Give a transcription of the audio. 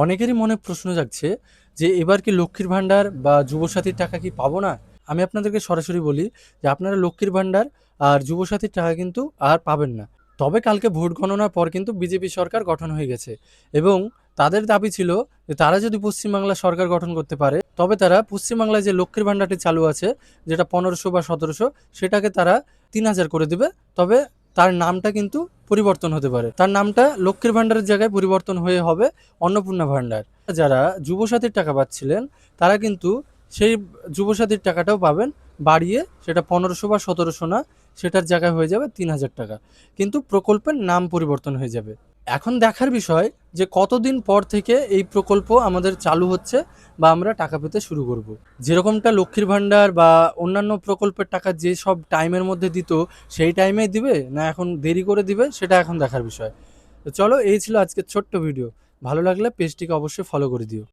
অনেকেরই মনে প্রশ্ন জাগছে যে এবার কি লক্ষ্মীর ভাণ্ডার বা যুবসাথীর টাকা কি পাবো না? আমি আপনাদেরকে সরাসরি বলি যে আপনারা লক্ষ্মীর ভাণ্ডার আর যুবসাথীর টাকা কিন্তু আর পাবেন না। তবে কালকে ভোট গণনার পর কিন্তু বিজেপি সরকার গঠন হয়ে গেছে এবং তাদের দাবি ছিল যে তারা যদি পশ্চিমবাংলা সরকার গঠন করতে পারে তবে তারা পশ্চিমবাংলায় যে লক্ষ্মীর ভাণ্ডারটি চালু আছে যেটা ১৫০০ বা ১৭০০ সেটাকে তারা ৩,০০০ করে দিবে। তবে তার নামটা কিন্তু পরিবর্তন হতে পারে। তার নামটা লক্ষ্মীর ভাণ্ডারের জায়গায় পরিবর্তন হয়ে হবে অন্নপূর্ণা ভাণ্ডার। যারা যুবসাথীর টাকা পাচ্ছিলেন তারা কিন্তু সেই যুবসাথীর টাকাটাও পাবেন বাড়িয়ে, সেটা ১৫০০ বা ১৭০০ না, সেটার জায়গায় হয়ে যাবে ৩,০০০ টাকা। কিন্তু প্রকল্পের নাম পরিবর্তন হয়ে যাবে। এখন দেখার বিষয় যে কতদিন পর থেকে এই প্রকল্প আমাদের চালু হচ্ছে বা আমরা টাকা পেতে শুরু করব। যেরকমটা লক্ষ্মীর ভাণ্ডার বা অন্যান্য প্রকল্পের টাকা যে সব টাইমের মধ্যে দিত সেই টাইমেই দিবে না এখন দেরি করে দিবে সেটা এখন দেখার বিষয়। তো চলো, এই ছিল আজকের ছোট্ট ভিডিও। ভালো লাগলে পেজটিকে অবশ্যই ফলো করে দিও।